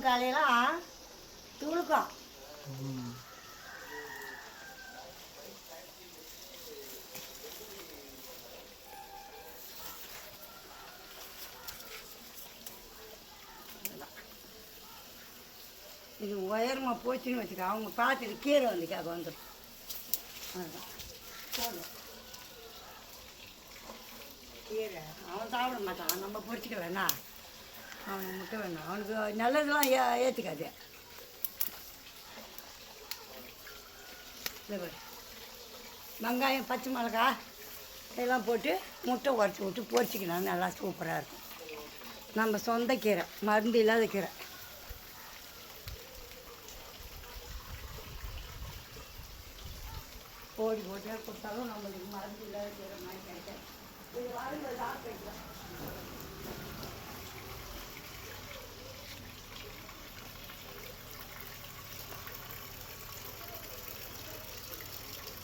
காலையெல்லாம் துளுக்கம். இது உயரமாக போச்சுன்னு வச்சுக்க, அவங்க பார்த்துட்டு கீரை வந்துக்காக வந்துடும். அதுதான் போதும். கீரை அவன் சாப்பிட மாட்டான், நம்ம பொரிச்சிக்க வேணாம். அவனுக்கு முட்டை வேணாம், அவனுக்கு நல்லதெல்லாம் ஏற்றுக்காது. இல்லை, வெங்காயம் பச்சை மிளகா இதெல்லாம் போட்டு முட்டை உடச்சி விட்டு பொரிச்சிக்கலாம், நல்லா சூப்பராக இருக்கும். நம்ம சொந்த கீரை, மருந்து இல்லாத கீரை. கோழி போட்டு கொடுத்தாலும் நம்மளுக்கு மருந்து இல்லாத கீரை மாதிரி கிடைக்காது. இது வாழ்ந்து சாப்பிட்டு